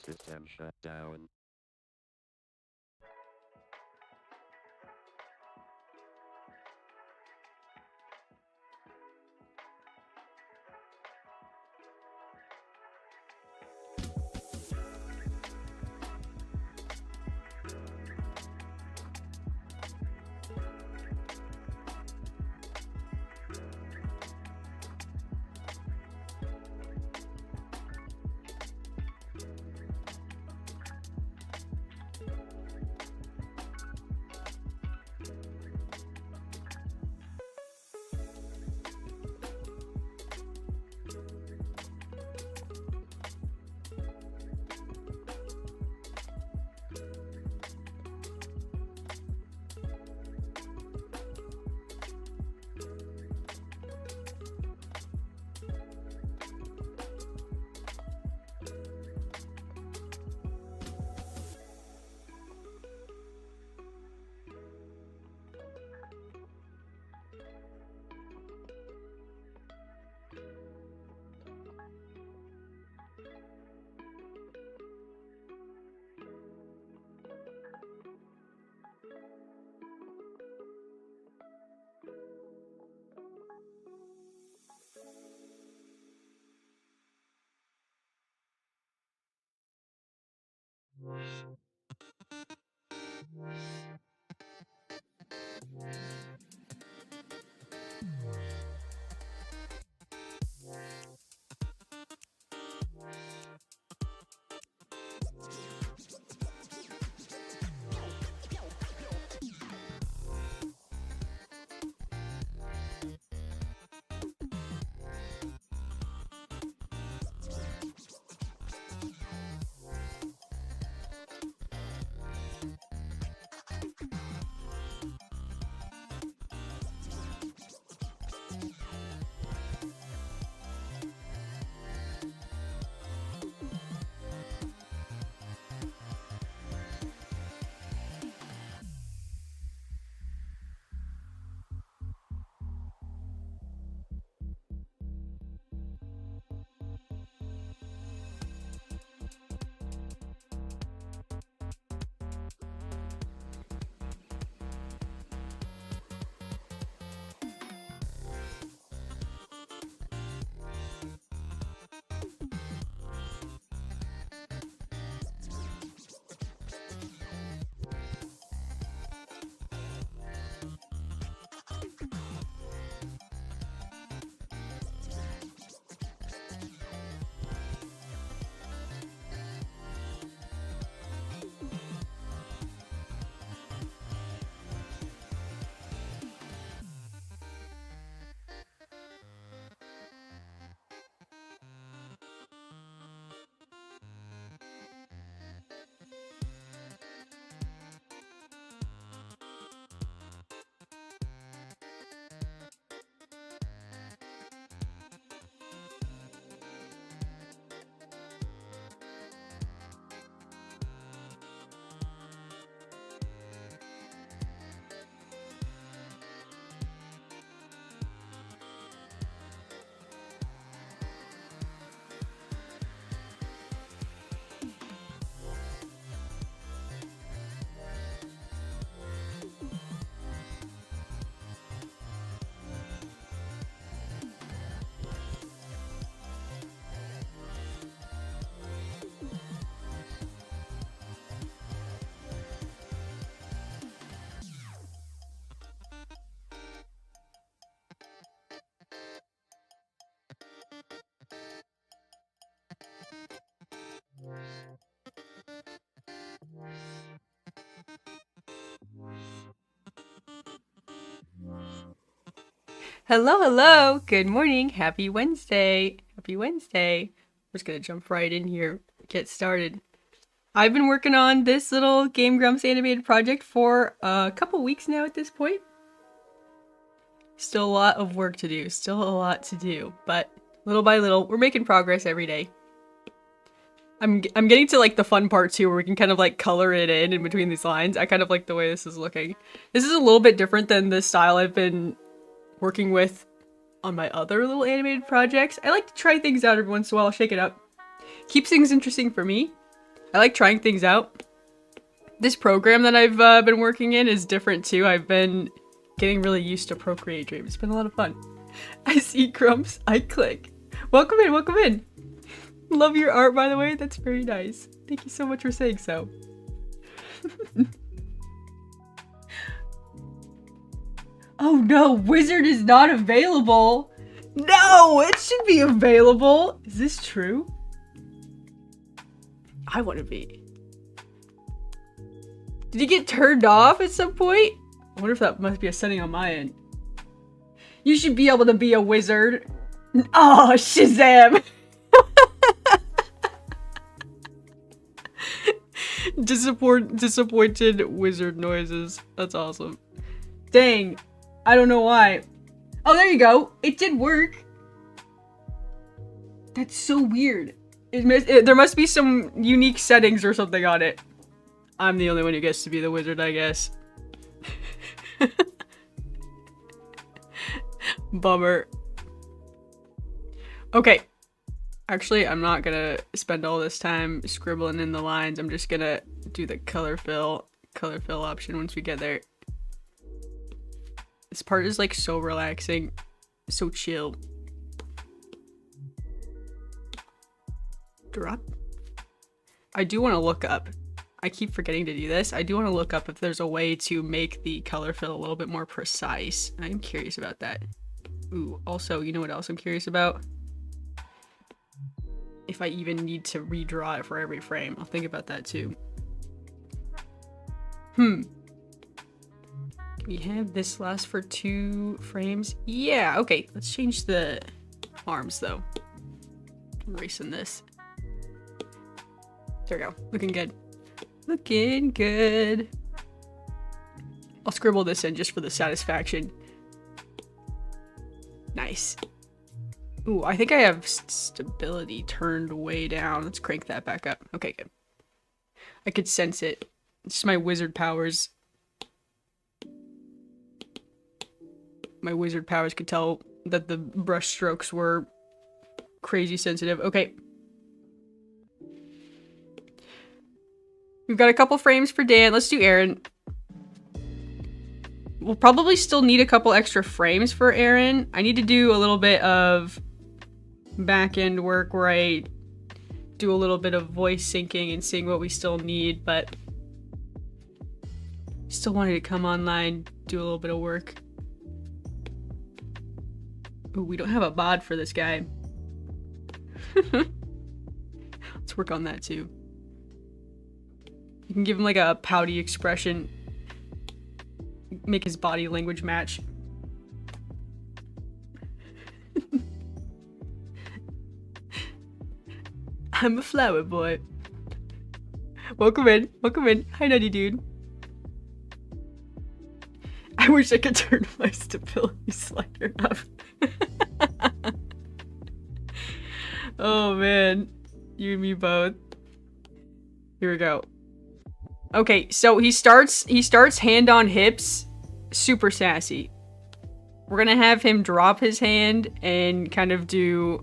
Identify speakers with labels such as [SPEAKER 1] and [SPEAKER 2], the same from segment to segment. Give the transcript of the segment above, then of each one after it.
[SPEAKER 1] System shut down.
[SPEAKER 2] Hello, hello. Good morning. Happy Wednesday. Happy Wednesday. We're just gonna jump right in here, get started. I've been working on this little Game Grumps animated project for a couple weeks now at this point. Still a lot of work to do, still a lot to do, but little by little, we're making progress every day. I'm getting to like the fun part too, where we can kind of like color it in between these lines. I kind of like the way this is looking. This is a little bit different than the style I've been working with on my other little animated projects. I like to try things out every once in a while, shake it up. Keeps things interesting for me. I like trying things out. This program that I've been working in is different too. I've been getting really used to Procreate Dream. It's been a lot of fun. I see Grumps. I click. Welcome in, welcome in. Love your art, by the way. That's very nice. Thank you so much for saying so. Oh no, Wizard is not available. No, it should be available. Is this true? I want to be. Did he get turned off at some point? I wonder if that must be a setting on my end. You should be able to be a wizard. Oh, Shazam! Disappointed wizard noises. That's awesome. Dang. I don't know why. Oh, there you go. It did work. That's so weird. There must be some unique settings or something on it. I'm the only one who gets to be the wizard, I guess. Bummer. Okay. Actually, I'm not gonna spend all this time scribbling in the lines. I'm just gonna do the color fill option once we get there. This part is like so relaxing, so chill. Drop. I do want to look up. I keep forgetting to do this. I do want to look up if there's a way to make the color fill a little bit more precise. I'm curious about that. Ooh, also, you know what else I'm curious about? If I even need to redraw it for every frame. I'll think about that too. Can we have this last for 2 frames? Yeah, okay. Let's change the arms though. I'm erasing this. There we go. Looking good. Looking good. I'll scribble this in just for the satisfaction. Nice. Ooh, I think I have stability turned way down. Let's crank that back up. Okay, good. I could sense it. It's just my wizard powers. My wizard powers could tell that the brush strokes were crazy sensitive. Okay. We've got a couple frames for Dan. Let's do Aaron. We'll probably still need a couple extra frames for Aaron. I need to do a little bit of back-end work where I do a little bit of voice syncing and seeing what we still need, but still wanted to come online, do a little bit of work. Ooh, we don't have a bod for this guy. Let's work on that too. You can give him like a pouty expression. Make his body language match. I'm a flower boy. Welcome in. Welcome in. Hi, nutty dude. I wish I could turn my stability slider up. Oh man. You and me both. Here we go. Okay, so he starts hand on hips, super sassy. We're gonna have him drop his hand and kind of do,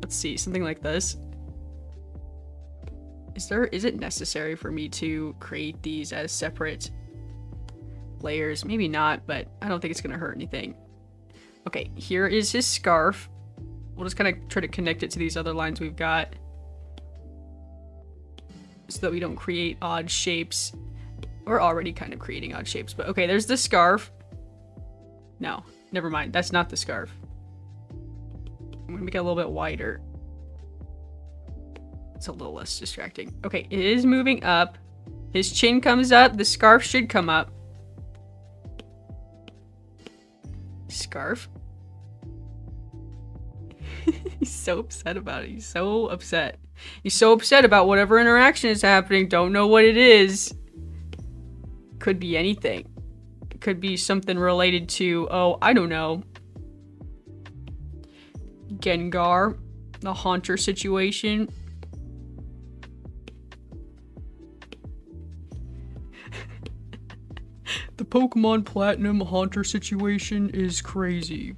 [SPEAKER 2] let's see, something like this. Is it necessary for me to create these as separate layers? Maybe not, but I don't think it's gonna hurt anything. Okay, here is his scarf. We'll just kind of try to connect it to these other lines we've got, so that we don't create odd shapes. We're already kind of creating odd shapes, but okay, there's the scarf. No, never mind. That's not the scarf. I'm gonna make it a little bit wider. It's a little less distracting. Okay, it is moving up. His chin comes up. The scarf should come up. Scarf? He's so upset about it. He's so upset. He's so upset about whatever interaction is happening. Don't know what it is. Could be anything. It could be something related to, oh, I don't know, Gengar, the Haunter situation. The Pokemon Platinum Haunter situation is crazy.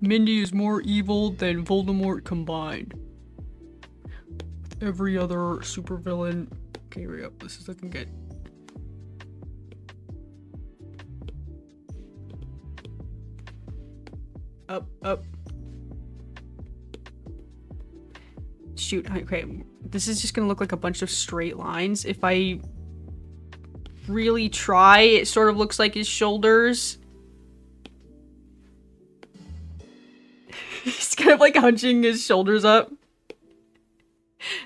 [SPEAKER 2] Mindy is more evil than Voldemort combined. every other supervillain. Okay, here we go. This is looking good. Up, up. Shoot, okay. This is just gonna look like a bunch of straight lines. If I really try, it sort of looks like his shoulders. He's kind of like hunching his shoulders up.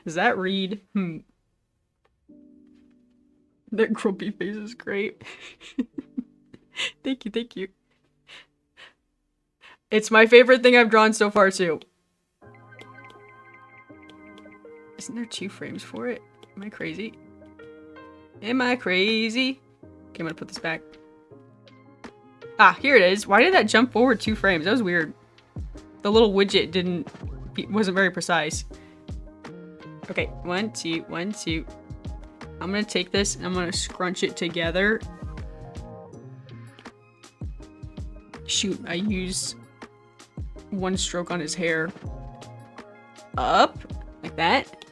[SPEAKER 2] Does that read? That grumpy face is great. Thank you, thank you. It's my favorite thing I've drawn so far, too. Isn't there 2 frames for it? Am I crazy? Am I crazy? Okay, I'm gonna put this back. Ah, here it is. Why did that jump forward 2 frames? That was weird. The little widget wasn't very precise. Okay, 1, 2, 1, 2. I'm gonna take this and I'm gonna scrunch it together. Shoot, I used 1 stroke on his hair. Up, like that.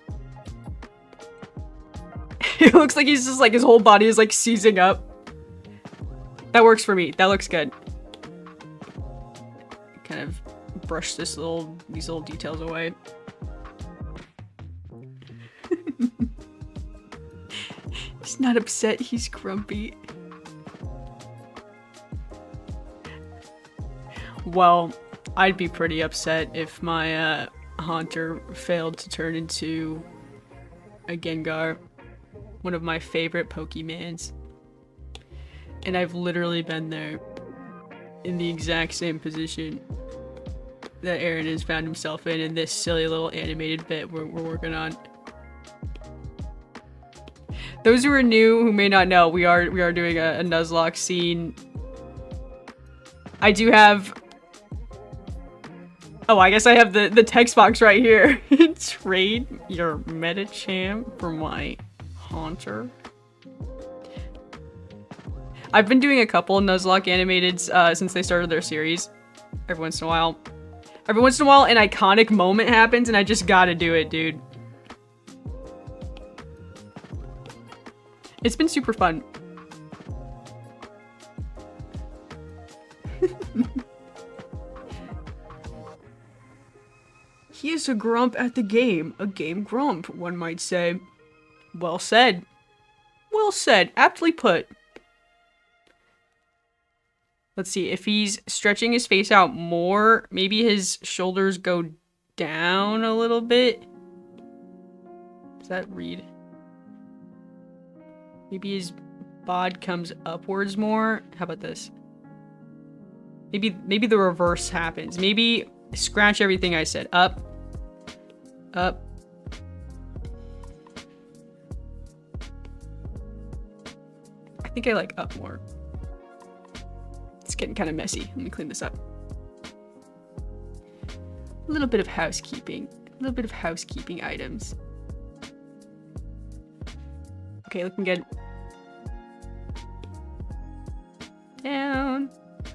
[SPEAKER 2] It looks like he's just like, his whole body is like seizing up. That works for me. That looks good. Kind of brush these little details away. He's not upset, he's grumpy. Well, I'd be pretty upset if my Haunter failed to turn into a Gengar, one of my favorite Pokemans. And I've literally been there in the exact same position that Aaron has found himself in this silly little animated bit we're working on. Those who are new, who may not know, we are doing a Nuzlocke scene. I do have... Oh, I guess I have the text box right here. Trade your Medicham for my Haunter. I've been doing a couple Nuzlocke animateds since they started their series. Every once in a while, an iconic moment happens and I just gotta do it, dude. It's been super fun. He is a grump at the game. A game grump, one might say. Well said. Well said. Aptly put. Let's see. If he's stretching his face out more, maybe his shoulders go down a little bit. Does that read? Maybe his bod comes upwards more. How about this? Maybe the reverse happens. Maybe scratch everything I said. Up. Up. I think I like up more. It's getting kind of messy. Let me clean this up. A little bit of housekeeping. A little bit of housekeeping items. Okay, looking good. Down.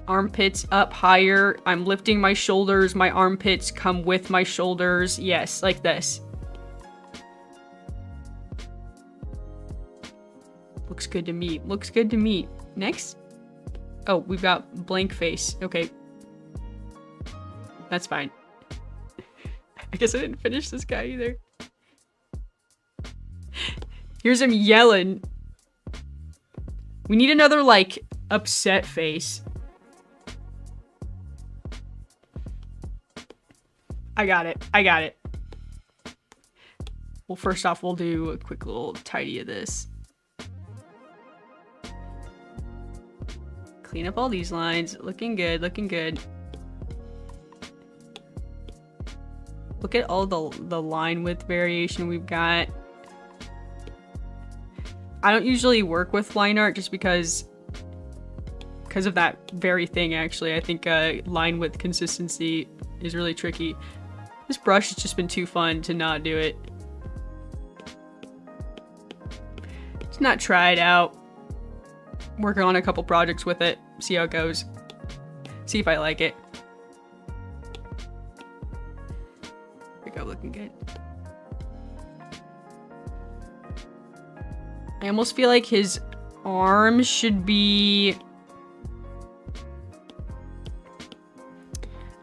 [SPEAKER 2] Armpits up higher. I'm lifting my shoulders. My armpits come with my shoulders. Yes, like this. Looks good to me. Looks good to me. Next. Oh, we've got blank face. Okay. That's fine. I guess I didn't finish this guy either. Here's him yelling. We need another, like, upset face. I got it. I got it. Well, first off, we'll do a quick little tidy of this. Clean up all these lines. Looking good, looking good. Look at all the line width variation we've got. I don't usually work with line art just because of that very thing, actually. I think line width consistency is really tricky. This brush has just been too fun to not do it. Just not try it out. Working on a couple projects with it. See how it goes. See if I like it. There we go, looking good. I almost feel like his arms should be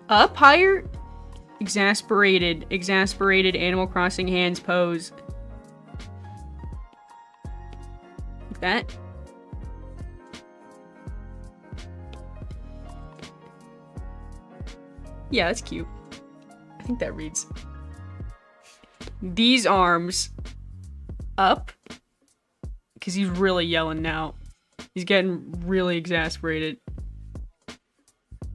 [SPEAKER 2] up higher. Exasperated Animal Crossing hands pose. Like that. Yeah, that's cute. I think that reads. These arms up. Because he's really yelling now. He's getting really exasperated.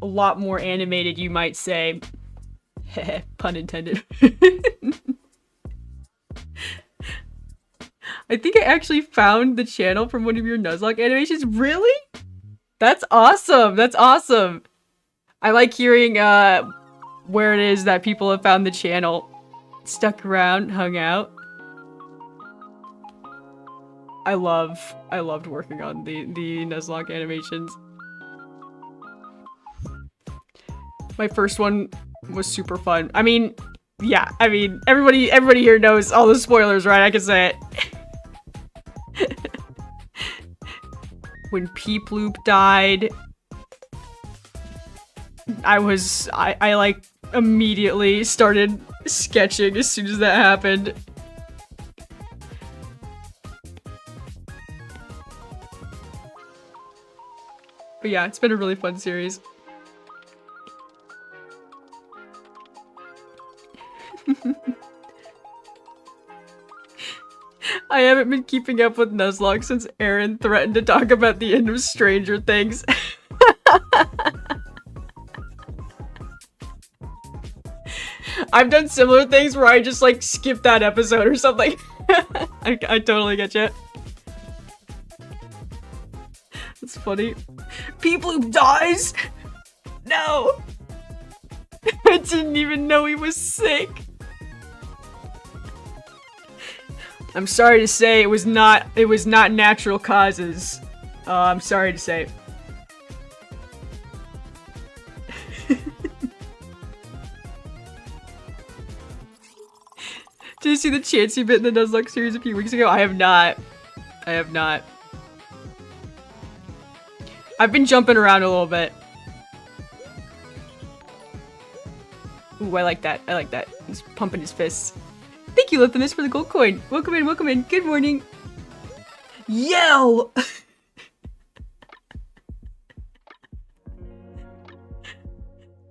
[SPEAKER 2] A lot more animated, you might say. Heh, pun intended. I think I actually found the channel from one of your Nuzlocke animations. Really? That's awesome. That's awesome. I like hearing where it is that people have found the channel. Stuck around, hung out. I loved working on the Nuzlocke animations. My first one was super fun. I mean, yeah, I mean, everybody here knows all the spoilers, right? I can say it. When Peeploop died, I like immediately started sketching as soon as that happened. But yeah, it's been a really fun series. I haven't been keeping up with Nuzlocke since Aaron threatened to talk about the end of Stranger Things. I've done similar things where I just like skip that episode or something. I totally get you. That's funny. Peeploop dies? No! I didn't even know he was sick. I'm sorry to say it was not natural causes. I'm sorry to say. Did you see the Chansey bit in the Nuzlocke series a few weeks ago? I have not. I have not. I've been jumping around a little bit. Ooh, I like that. I like that. He's pumping his fists. Thank you, Lithimus, for the gold coin. Welcome in, welcome in. Good morning. Yell!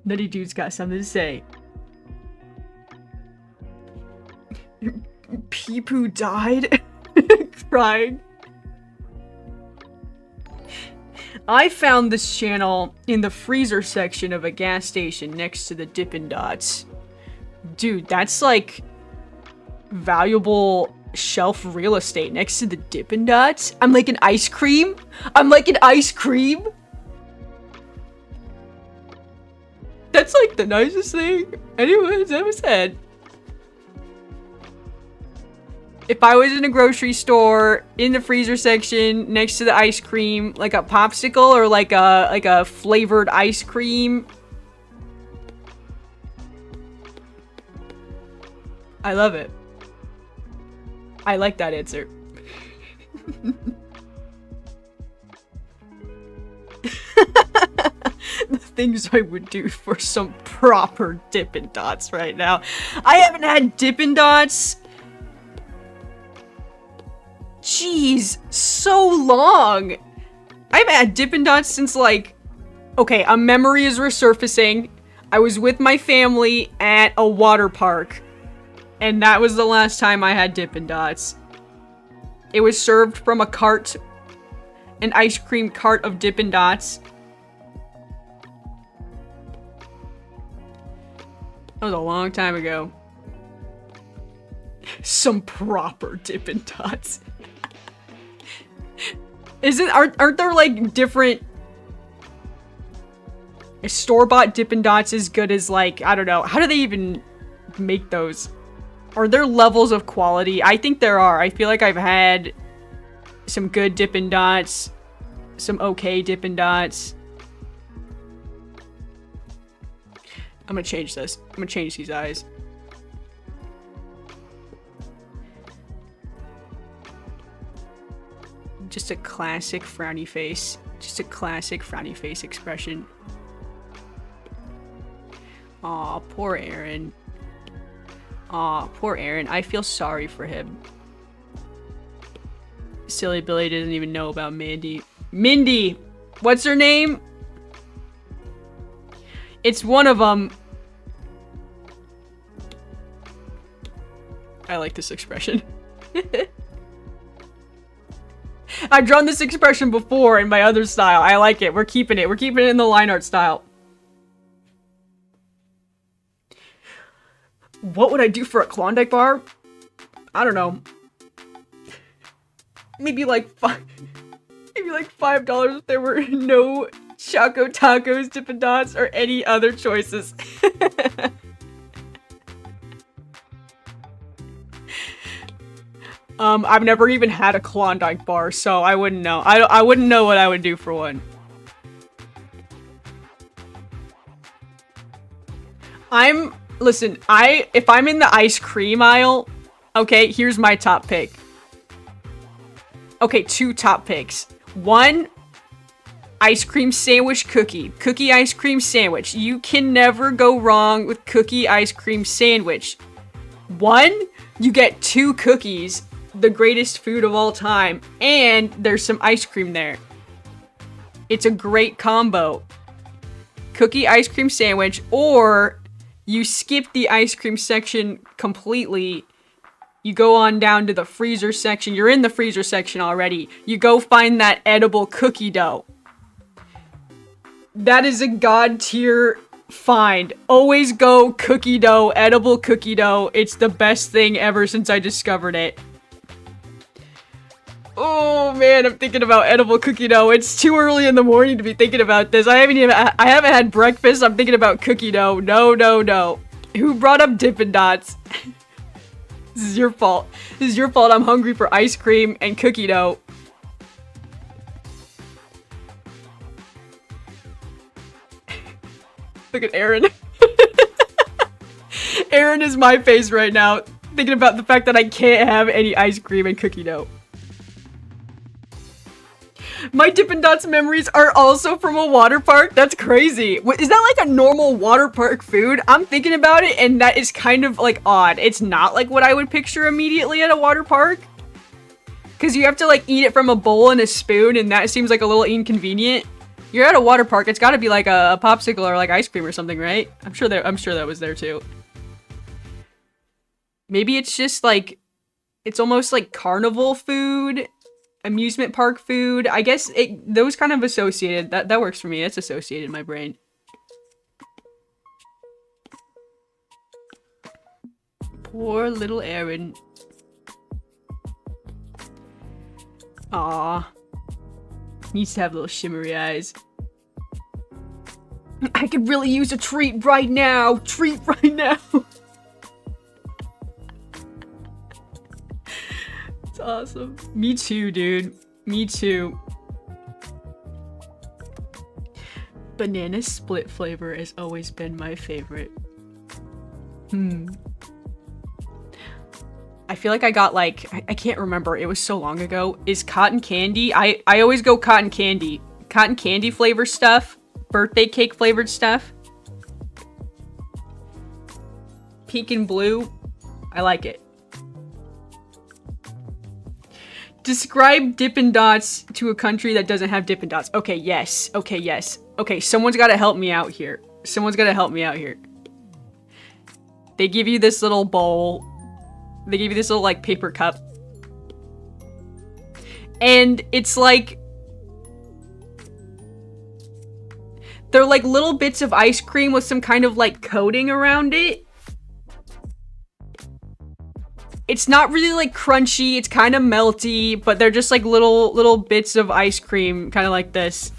[SPEAKER 2] Nutty Dude's got something to say. Peepoo died? Crying. I found this channel in the freezer section of a gas station next to the Dippin' Dots. Dude, that's like valuable shelf real estate next to the Dippin' Dots. I'm like an ice cream? I'm like an ice cream? That's like the nicest thing anyone's ever said. If I was in a grocery store in the freezer section next to the ice cream, like a popsicle or like a flavored ice cream, I love it. I like that answer. The things I would do for some proper Dippin' Dots right now. I haven't had Dippin' Dots. Jeez, so long. I haven't had Dippin' Dots since like, okay, a memory is resurfacing. I was with my family at a water park, and that was the last time I had Dippin' Dots. It was served from a cart, an ice cream cart of Dippin' Dots. That was a long time ago. Some proper Dippin' Dots. Aren't there like different store-bought Dippin' Dots as good as like, I don't know, how do they even make those? Are there levels of quality? I think there are. I feel like I've had some good Dippin' Dots, some okay Dippin' Dots. I'm gonna change this. I'm gonna change these eyes. Just a classic frowny face. Just a classic frowny face expression. Aw, poor Aaron. Aw, poor Aaron. I feel sorry for him. Silly Billy doesn't even know about Mandy. Mindy! What's her name? It's one of them. I like this expression. I've drawn this expression before in my other style. I like it. We're keeping it. We're keeping it in the line art style. What would I do for a Klondike bar? I don't know. Maybe like $5 if there were no Choco Tacos, Dippin' Dots, or any other choices. I've never even had a Klondike bar, so I wouldn't know. I wouldn't know what I would do for one. Listen, if I'm in the ice cream aisle, okay, here's my top pick. Okay, 2 top picks. 1, ice cream sandwich cookie. Cookie ice cream sandwich. You can never go wrong with cookie ice cream sandwich. 1, you get 2 cookies, the greatest food of all time, and there's some ice cream there. It's a great combo. Cookie ice cream sandwich, or you skip the ice cream section completely. You go on down to the freezer section. You're in the freezer section already. You go find that edible cookie dough. That is a god tier find. Always go cookie dough, edible cookie dough. It's the best thing ever since I discovered it. Oh man, I'm thinking about edible cookie dough. It's too early in the morning to be thinking about this. I haven't had breakfast. I'm thinking about cookie dough. No. Who brought up Dippin' Dots? This is your fault. This is your fault. I'm hungry for ice cream and cookie dough. Look at Aaron. Aaron is my face right now, thinking about the fact that I can't have any ice cream and cookie dough. My Dippin' Dots memories are also from a water park. That's crazy. Is that like a normal water park food? I'm thinking about it, and that is kind of like odd. It's not like what I would picture immediately at a water park. Because you have to like eat it from a bowl and a spoon, and that seems like a little inconvenient. You're at a water park. It's got to be like a popsicle or like ice cream or something, right? I'm sure that was there too. Maybe it's just like, it's almost like carnival food. Amusement park food. I guess those kind of associated. That works for me. It's associated in my brain. Poor little Aaron. Aw. Needs to have little shimmery eyes. I could really use a treat right now. Treat right now. Awesome. Me too, dude. Me too. Banana split flavor has always been my favorite. I feel like I got like, I can't remember. It was so long ago. Is cotton candy? I always go cotton candy. Cotton candy flavor stuff. Birthday cake flavored stuff. Pink and blue. I like it. Describe Dippin' Dots to a country that doesn't have Dippin' Dots. Okay, yes. Okay, yes. Okay, someone's got to help me out here. Someone's got to help me out here. They give you this little bowl. They give you this little, like, paper cup. And it's like... they're like little bits of ice cream with some kind of, like, coating around it. It's not really like crunchy, it's kind of melty, but they're just like little bits of ice cream, kind of like this.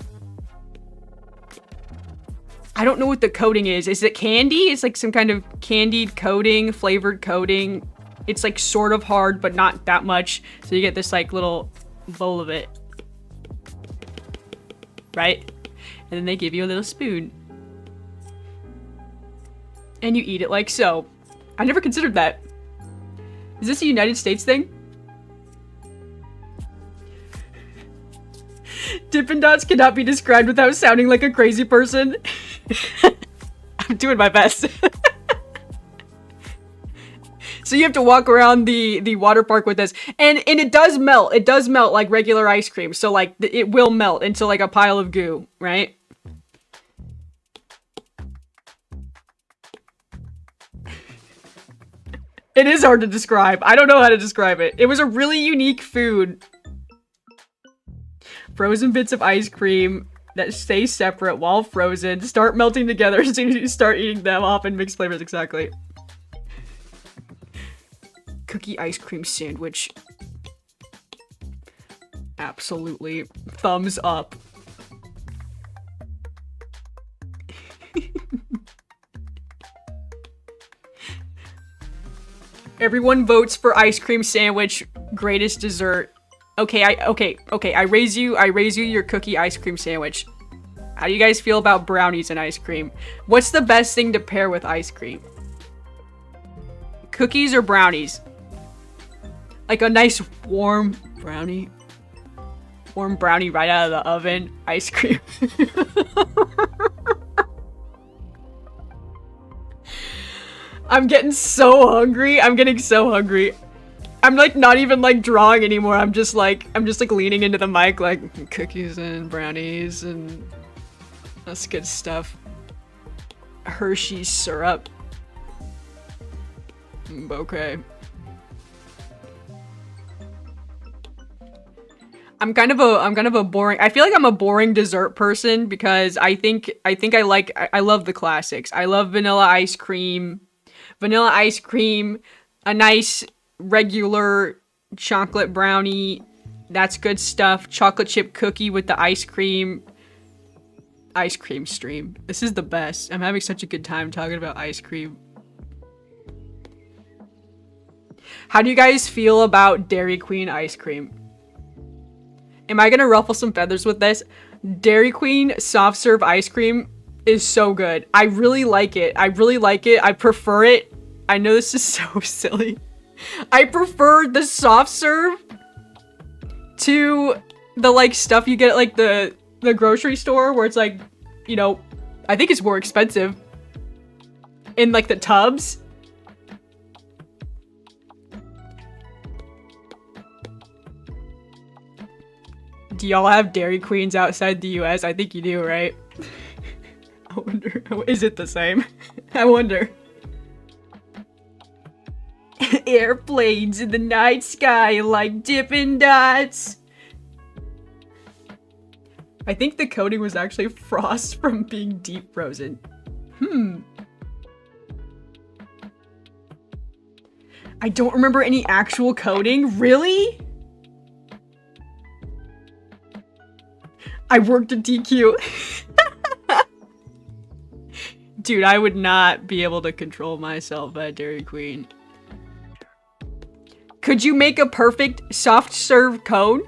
[SPEAKER 2] I don't know what the coating is. Is it candy? It's like some kind of candied coating, flavored coating. It's like sort of hard, but not that much. So you get this like little bowl of it. Right? And then they give you a little spoon. And you eat it like so. I never considered that. Is this a United States thing? Dippin' Dots cannot be described without sounding like a crazy person. I'm doing my best. So you have to walk around the water park with this, and it does melt. It does melt like regular ice cream. So like it will melt into like a pile of goo, right? It is hard to describe. I don't know how to describe it. It was a really unique food. Frozen bits of ice cream that stay separate while frozen start melting together as soon as you start eating them, often mixed flavors, exactly. Cookie ice cream sandwich. Absolutely. Thumbs up. Everyone votes for ice cream sandwich, greatest dessert. Okay, I raise you your cookie ice cream sandwich. How do you guys feel about brownies and ice cream? What's the best thing to pair with ice cream? Cookies or brownies? Like a nice warm brownie. Warm brownie right out of the oven. Ice cream. I'm getting so hungry. I'm getting so hungry. I'm like not even like drawing anymore. I'm just like leaning into the mic like cookies and brownies and that's good stuff. Hershey's syrup. Okay. I'm kind of a boring. I feel like I'm a boring dessert person because I love the classics. I love vanilla ice cream, a nice regular chocolate brownie. That's good stuff. Chocolate chip cookie with the ice cream. Ice cream stream. This is the best. I'm having such a good time talking about ice cream. How do you guys feel about Dairy Queen ice cream? Am I gonna ruffle some feathers with this? Dairy Queen soft serve ice cream is so good. I really like it. I prefer it. I know this is so silly. I prefer the soft serve to the like stuff you get at like the grocery store where it's like, you know, I think it's more expensive in like the tubs. Do y'all have Dairy Queens outside the US? I think you do, right? I wonder, is it the same? I wonder. Airplanes in the night sky like Dippin' Dots. I think the coating was actually frost from being deep frozen. I don't remember any actual coating. Really? I worked at DQ. Dude, I would not be able to control myself at Dairy Queen. Could you make a perfect soft serve cone?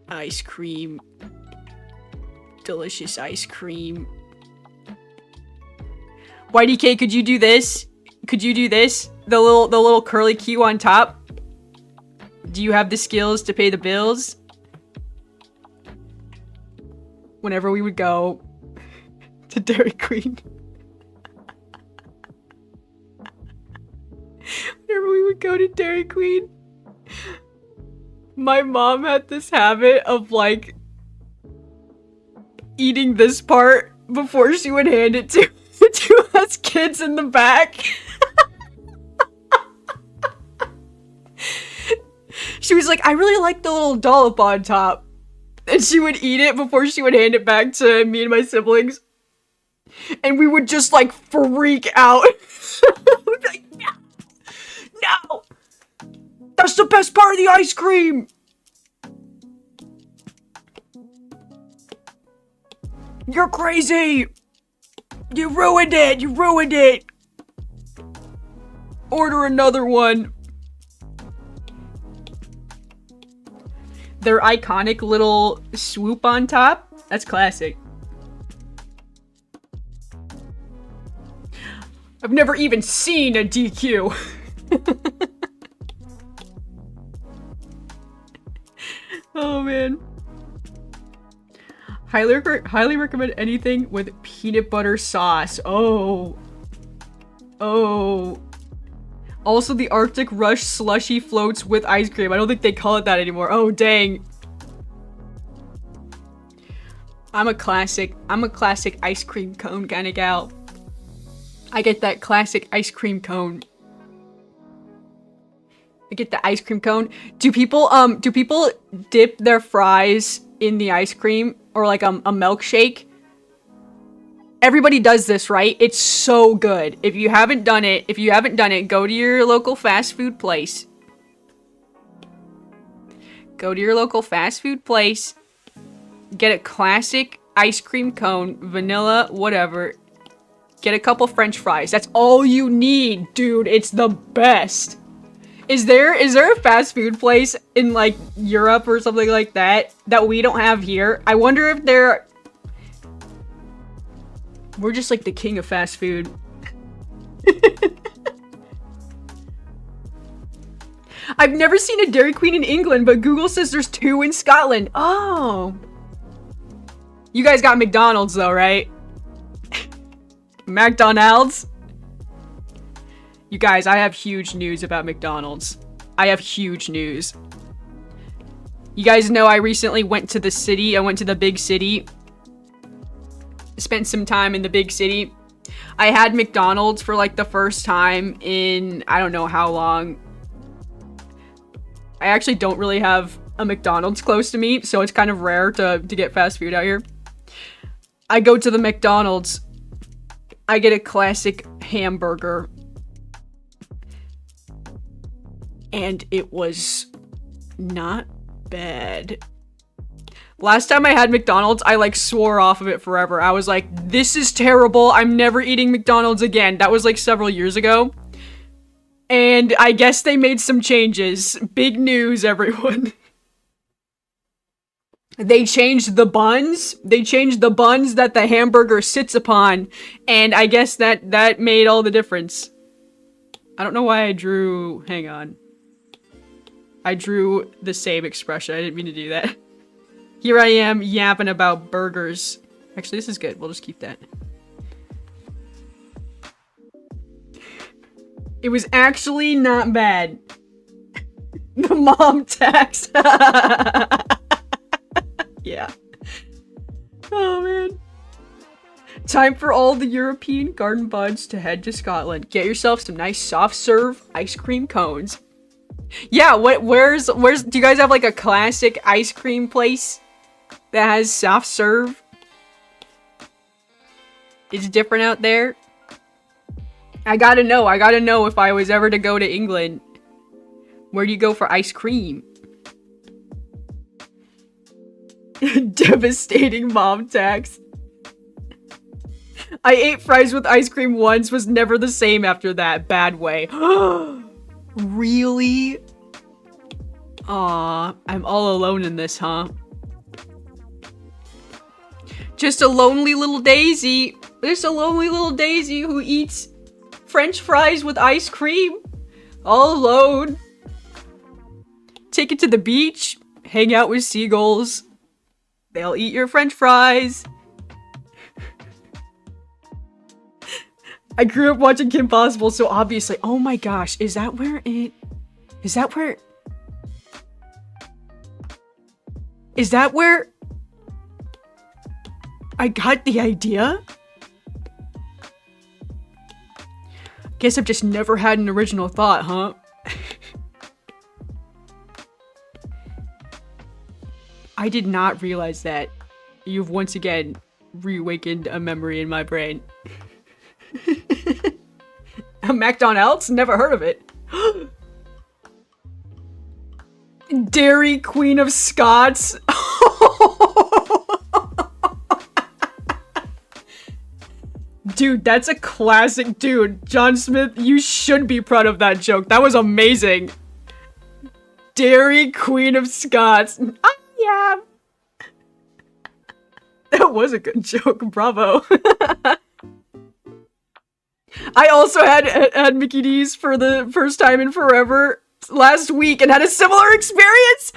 [SPEAKER 2] Ice cream. Delicious ice cream. YDK, could you do this? Could you do this? The little curly Q on top? Do you have the skills to pay the bills? Whenever we would go to Dairy Queen. Whenever we would go to Dairy Queen. My mom had this habit of like eating this part before she would hand it to us kids in the back. She was like, I really like the little dollop on top. And she would eat it before she would hand it back to me and my siblings. And we would just like freak out. We'd be like, no! No! That's the best part of the ice cream! You're crazy! You ruined it! You ruined it! Order another one. Their iconic little swoop on top. That's classic. I've never even seen a DQ. Oh man. Highly recommend anything with peanut butter sauce. Oh. Oh. Also the Arctic Rush slushy floats with ice cream. I don't think they call it that anymore. Oh dang. I'm a classic ice cream cone kind of gal. I get that classic ice cream cone. I get the ice cream cone. Do people dip their fries in the ice cream or like a milkshake? Everybody does this, right? It's so good. If you haven't done it, go to your local fast food place. Go to your local fast food place. Get a classic ice cream cone, vanilla, whatever. Get a couple French fries. That's all you need, dude. It's the best. Is there a fast food place in like Europe or something like that we don't have here? I wonder if there. We're just like the king of fast food. I've never seen a Dairy Queen in England, but Google says there's 2 in Scotland. Oh. You guys got McDonald's though, right? McDonald's? You guys, I have huge news about McDonald's. I have huge news. You guys know I recently went to the city. I went to the big city. Spent some time in the big city. I had McDonald's for like the first time in I don't know how long. I actually don't really have a McDonald's close to me, so it's kind of rare to get fast food out here. I go to the McDonald's. I get a classic hamburger. And it was not bad. Last time I had McDonald's, I like swore off of it forever. I was like, this is terrible. I'm never eating McDonald's again. That was like several years ago. And I guess they made some changes. Big news, everyone. They changed the buns. They changed the buns that the hamburger sits upon. And I guess that made all the difference. I don't know why I drew... Hang on. I drew the same expression. I didn't mean to do that. Here I am yapping about burgers. Actually, this is good. We'll just keep that. It was actually not bad. The mom tax. Yeah. Oh, man. Time for all the European garden buds to head to Scotland. Get yourself some nice soft serve ice cream cones. Yeah, where's do you guys have like a classic ice cream place that has soft serve? It's different out there. I gotta know if I was ever to go to England. Where do you go for ice cream? Devastating mom tax. I ate fries with ice cream once, was never the same after that. Bad way. Really? Aw, I'm all alone in this, huh? Just a lonely little daisy. Just a lonely little daisy who eats French fries with ice cream. All alone. Take it to the beach. Hang out with seagulls. They'll eat your French fries. I grew up watching Kim Possible, so obviously... Oh my gosh, is that where it... Is that where... Is that where... I got the idea? Guess I've just never had an original thought, huh? I did not realize that. You've once again reawakened a memory in my brain. A McDonald's? Never heard of it. Dairy Queen of Scots. Dude, that's a classic. Dude, John Smith, you should be proud of that joke. That was amazing. Dairy Queen of Scots. Yeah. That was a good joke. Bravo. I also had Mickey D's for the first time in forever last week and had a similar experience.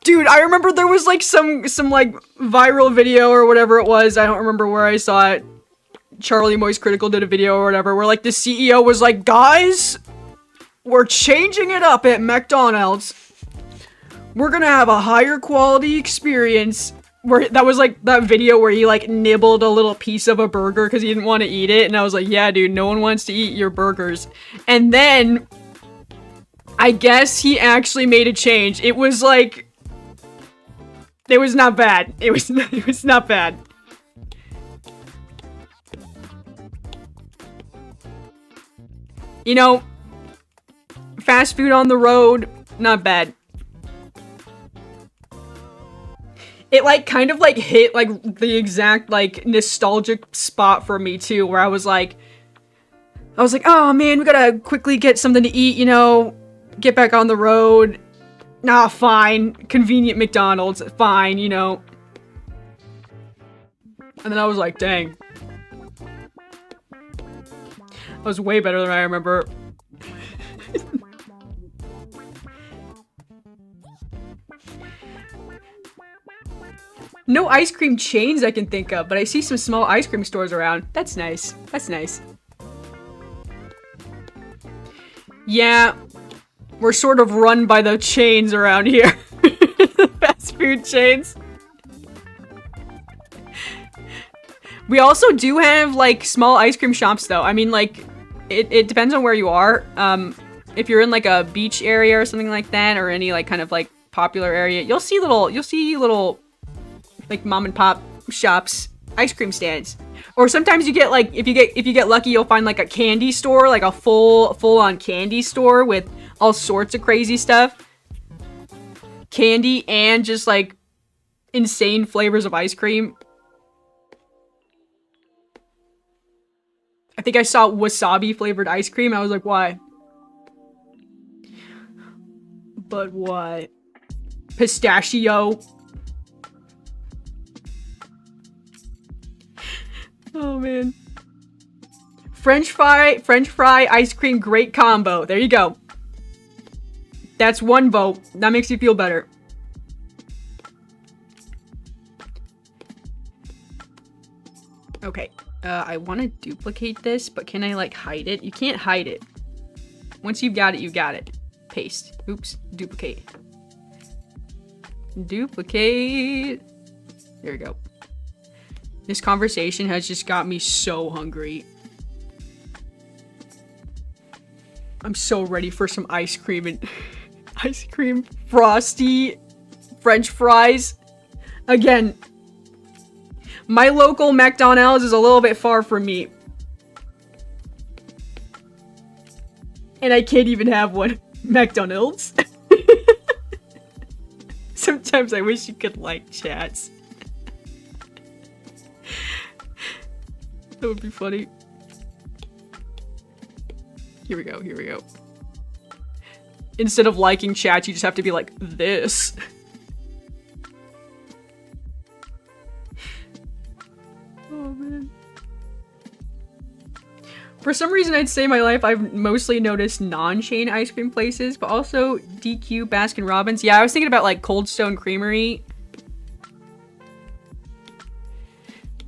[SPEAKER 2] Dude, I remember there was like some like viral video or whatever it was. I don't remember where I saw it. Charlie Moist Critical did a video or whatever where like the CEO was like, guys, we're changing it up at McDonald's. We're gonna have a higher quality experience. Where that was like that video where he like nibbled a little piece of a burger because he didn't want to eat it. And I was like, yeah, dude, no one wants to eat your burgers. And then I guess he actually made a change. It was like, it was not bad. It was not bad. You know, fast food on the road, not bad. It like kind of like hit like the exact like nostalgic spot for me too, where I was like, oh man, we gotta quickly get something to eat, you know, get back on the road. Nah, fine. Convenient McDonald's, fine, you know. And then I was like, dang. That was way better than I remember. No ice cream chains I can think of, but I see some small ice cream stores around. That's nice. That's nice. Yeah, we're sort of run by the chains around here. The fast food chains. We also do have, like, small ice cream shops, though. I mean, like, it depends on where you are. If you're in, like, a beach area or something like that, or any, like, kind of, like, popular area, you'll see little like mom and pop shops, ice cream stands. Or sometimes you get like, if you get lucky, you'll find like a candy store, like a full on candy store with all sorts of crazy stuff. Candy and just like insane flavors of ice cream. I think I saw wasabi flavored ice cream. I was like, why? But what? Pistachio. Oh man. French fry, ice cream, great combo. There you go. That's one vote. That makes you feel better. Okay. I want to duplicate this, but can I like hide it? You can't hide it. Once you've got it, you got it. Paste. Oops. Duplicate. Duplicate. There we go. This conversation has just got me so hungry. I'm so ready for some ice cream and ice cream, frosty, French fries. Again, my local McDonald's is a little bit far from me. And I can't even have one. McDonald's? Sometimes I wish you could like chats. That would be funny. Here we go, here we go. Instead of liking chat, you just have to be like, this. Oh, man. For some reason, I'd say in my life, I've mostly noticed non-chain ice cream places, but also DQ, Baskin Robbins. Yeah, I was thinking about, like, Cold Stone Creamery.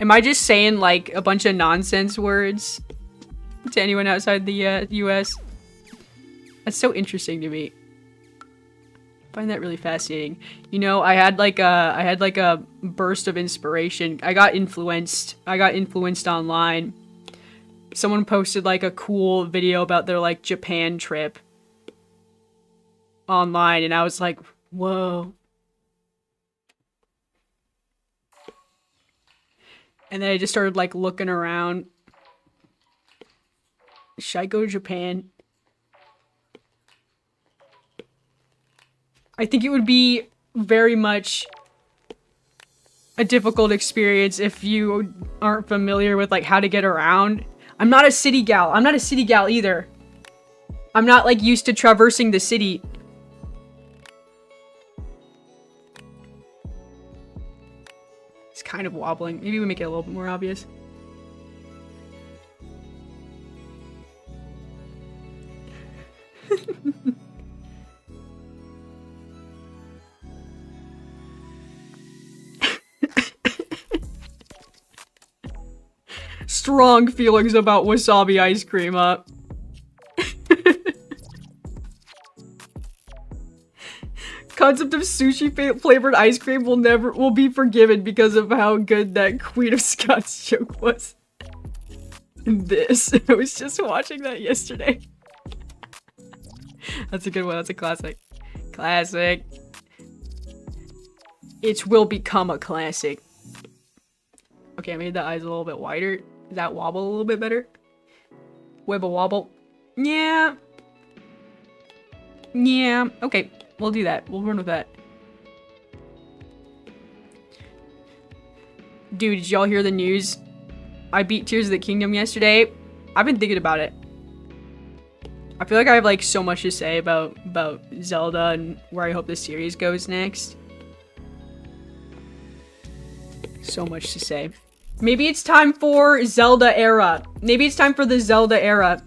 [SPEAKER 2] Am I just saying, like, a bunch of nonsense words to anyone outside the US? That's so interesting to me. I find that really fascinating. You know, I had like a burst of inspiration. I got influenced online. Someone posted like a cool video about their like Japan trip online, and I was like, whoa. And then I just started like looking around. Should I go to Japan? I think it would be very much a difficult experience if you aren't familiar with like how to get around. I'm not a city gal. I'm not a city gal either. I'm not like used to traversing the city. It's kind of wobbling. Maybe we make it a little bit more obvious. Strong feelings about wasabi ice cream, Concept of sushi flavored ice cream will be forgiven because of how good that Queen of Scots joke was. This. I was just watching that yesterday. That's a good one. That's a classic. Classic. It will become a classic. Okay, I made the eyes a little bit wider. Does that wobble a little bit better? Wibble wobble. Yeah. Yeah. Okay, we'll do that. We'll run with that. Dude, did y'all hear the news? I beat Tears of the Kingdom yesterday. I've been thinking about it. I feel like I have like so much to say about Zelda and where I hope this series goes next. So much to say. Maybe it's time for Zelda era. Maybe it's time for the Zelda era.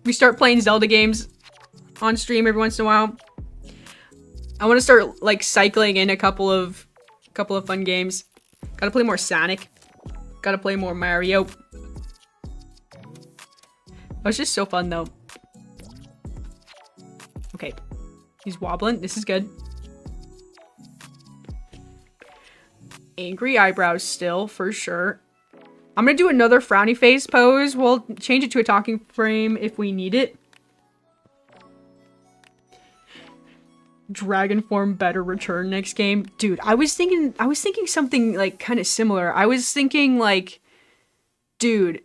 [SPEAKER 2] We start playing Zelda games on stream every once in a while. I want to start like cycling in a couple of fun games. Gotta play more Sonic. Gotta play more Mario. It was just so fun though. Okay. He's wobbling. This is good. Angry eyebrows still, for sure. I'm gonna do another frowny face pose. We'll change it to a talking frame if we need it. Dragon form better return next game. Dude, I was thinking something like kind of similar. I was thinking like, dude,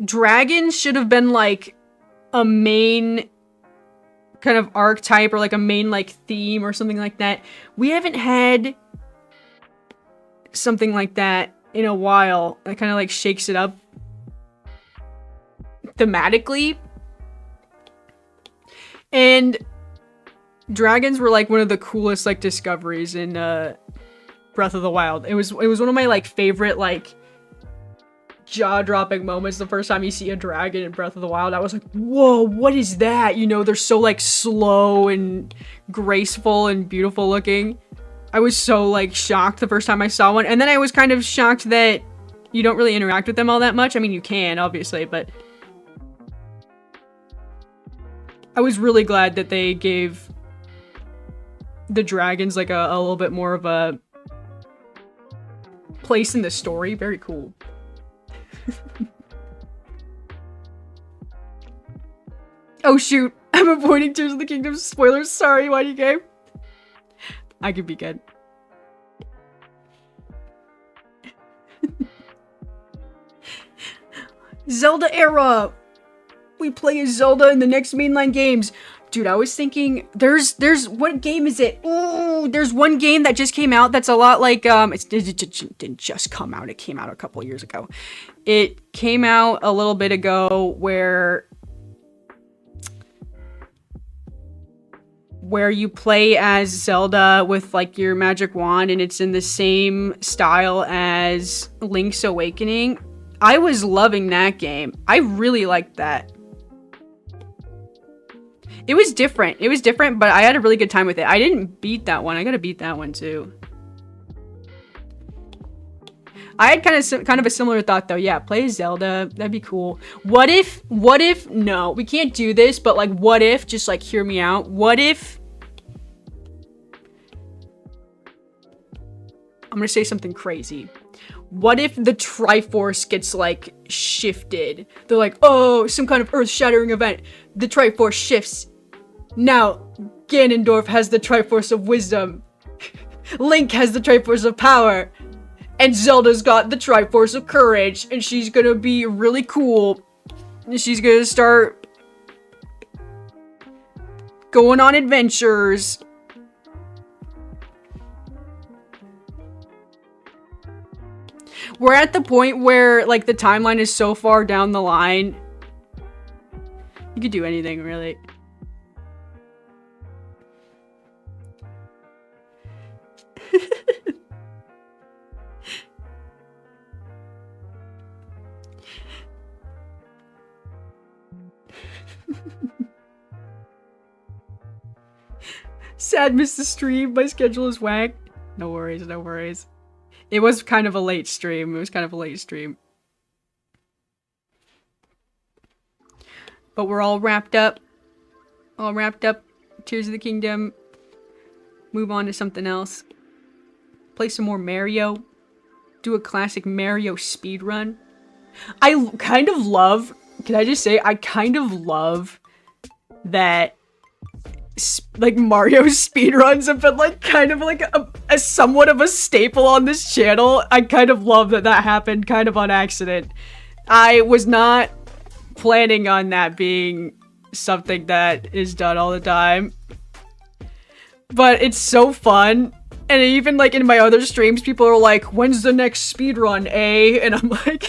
[SPEAKER 2] dragons should have been like a main kind of archetype or like a main like theme or something like that. We haven't had something like that in a while. That kind of like shakes it up thematically. And dragons were like one of the coolest like discoveries in Breath of the Wild. It was one of my like favorite like jaw-dropping moments the first time you see a dragon in Breath of the Wild. I was like, whoa, what is that? You know, they're so like slow and graceful and beautiful looking. I was so like shocked the first time I saw one, and then I was kind of shocked that you don't really interact with them all that much. I mean, you can obviously, but I was really glad that they gave the dragons like a little bit more of a place in the story. Very cool. Oh shoot, I'm avoiding Tears of the Kingdom spoilers. Sorry, YDK. I could be good. Zelda era! We play as Zelda in the next mainline games. Dude, I was thinking, there's, what game is it? Ooh, there's one game that just came out that's a lot like, it didn't just come out, it came out a couple years ago. It came out a little bit ago where you play as Zelda with like your magic wand, and it's in the same style as Link's Awakening. I was loving that game. I really liked that. It was different. It was different, but I had a really good time with it. I didn't beat that one. I gotta beat that one too. I had kind of a similar thought though. Yeah, play Zelda. That'd be cool. What if, no, we can't do this, but like, what if, just like hear me out. What if, I'm gonna say something crazy. What if the Triforce gets like shifted? They're like, oh, some kind of earth-shattering event. The Triforce shifts. Now, Ganondorf has the Triforce of Wisdom. Link has the Triforce of Power. And Zelda's got the Triforce of Courage. And she's gonna be really cool. And she's gonna start going on adventures. We're at the point where, like, the timeline is so far down the line. You could do anything, really. Sad missed the stream. My schedule is whack. No worries, no worries. It was kind of a late stream. But we're all wrapped up. Tears of the Kingdom. Move on to something else. Play some more Mario. Do a classic Mario speedrun. I kind of love, can I just say, I kind of love that like Mario speedruns have been like kind of like a somewhat of a staple on this channel. I kind of love that that happened kind of on accident. I was not planning on that being something that is done all the time. But it's so fun. And even like in my other streams, people are like, when's the next speedrun, eh? And I'm like...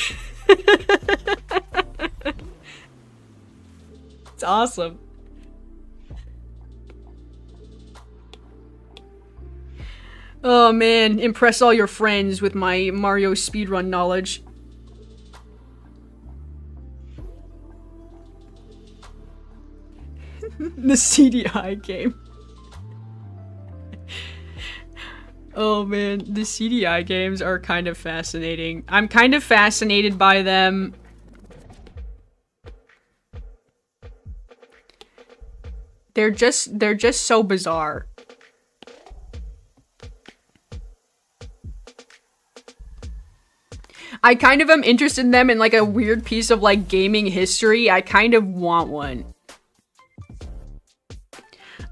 [SPEAKER 2] It's awesome. Oh man, impress all your friends with my Mario speedrun knowledge. The CDI game. Oh man, the CDI games are kind of fascinating. I'm kind of fascinated by them. They're just so bizarre. I kind of am interested in them in like a weird piece of like gaming history. I kind of want one.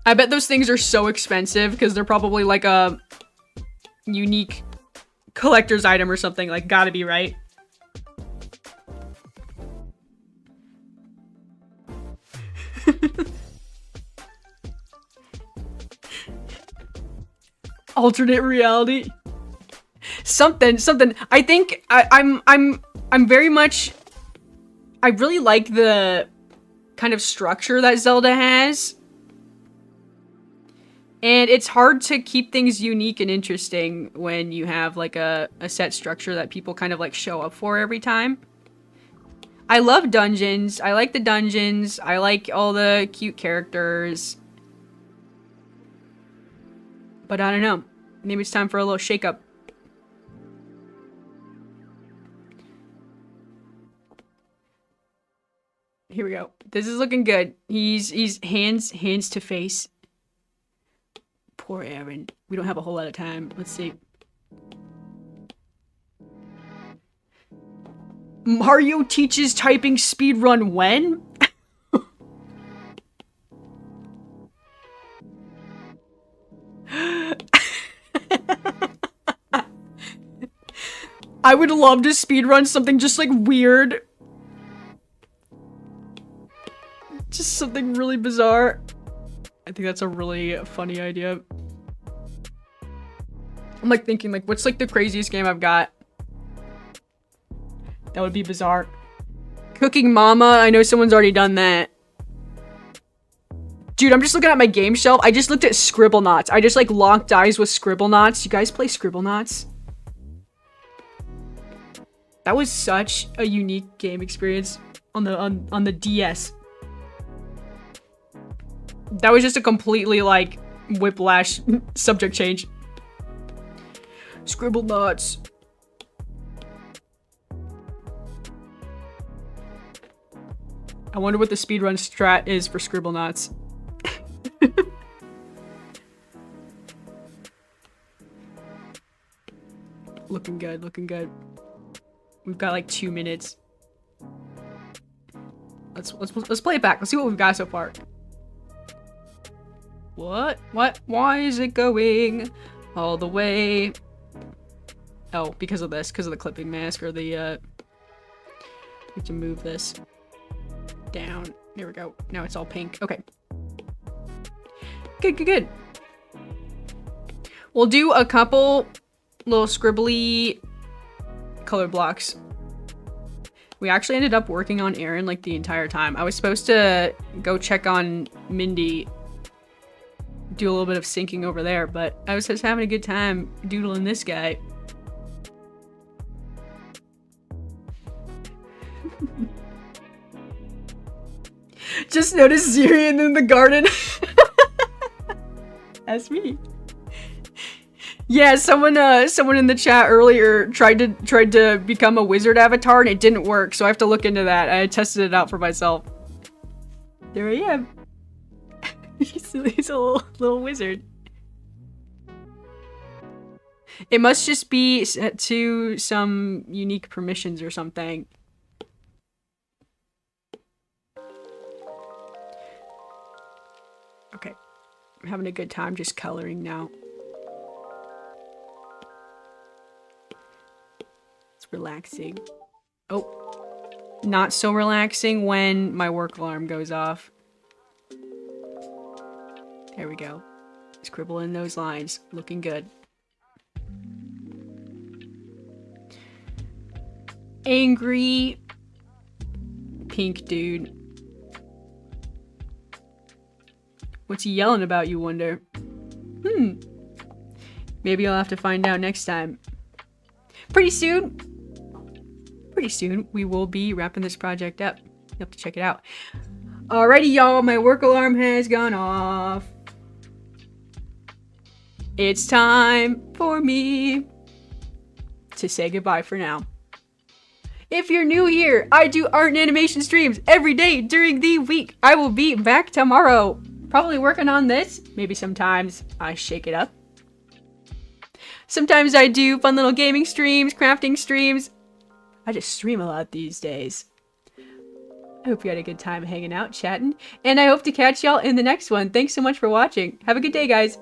[SPEAKER 2] I bet those things are so expensive because they're probably like a unique collector's item or something. Like, gotta be, right? Alternate reality. Something. I think I'm very much, I really like the kind of structure that Zelda has. And it's hard to keep things unique and interesting when you have like a set structure that people kind of like show up for every time. I love dungeons. I like the dungeons. I like all the cute characters. But I don't know. Maybe it's time for a little shakeup. Here we go. This is looking good. He's hands to face. Poor Aaron. We don't have a whole lot of time. Let's see. Mario teaches typing speedrun when? I would love to speedrun something just like weird. Just something really bizarre. I think that's a really funny idea. I'm like thinking like, what's like the craziest game I've got? That would be bizarre. Cooking Mama, I know someone's already done that. Dude, I'm just looking at my game shelf. I just looked at Scribblenauts. I just like locked eyes with Scribblenauts. You guys play Scribblenauts? That was such a unique game experience on the DS. That was just a completely like whiplash subject change. Scribblenauts. I wonder what the speedrun strat is for Scribblenauts. Looking good, looking good. We've got like 2 minutes. Let's play it back. Let's see what we've got so far. What? Why is it going all the way? Oh, because of this, because of the clipping mask or the, we have to move this down. There we go. Now it's all pink. Okay. Good. We'll do a couple little scribbly color blocks. We actually ended up working on Aaron like the entire time. I was supposed to go check on Mindy, do a little bit of syncing over there, but I was just having a good time doodling this guy. Just noticed Syrian in the garden. That's me. Yeah, someone in the chat earlier tried to become a wizard avatar and it didn't work, so I have to look into that. I tested it out for myself. There I am. He's a little wizard. It must just be set to some unique permissions or something. Okay. I'm having a good time just coloring now. It's relaxing. Oh. Not so relaxing when my work alarm goes off. There we go. Scribble in those lines. Looking good. Angry pink dude. What's he yelling about, you wonder? Maybe I'll have to find out next time. Pretty soon, we will be wrapping this project up. You'll have to check it out. Alrighty, y'all, my work alarm has gone off. It's time for me to say goodbye for now. If you're new here, I do art and animation streams every day during the week. I will be back tomorrow. Probably working on this. Maybe sometimes I shake it up. Sometimes I do fun little gaming streams, crafting streams. I just stream a lot these days. I hope you had a good time hanging out, chatting. And I hope to catch y'all in the next one. Thanks so much for watching. Have a good day, guys.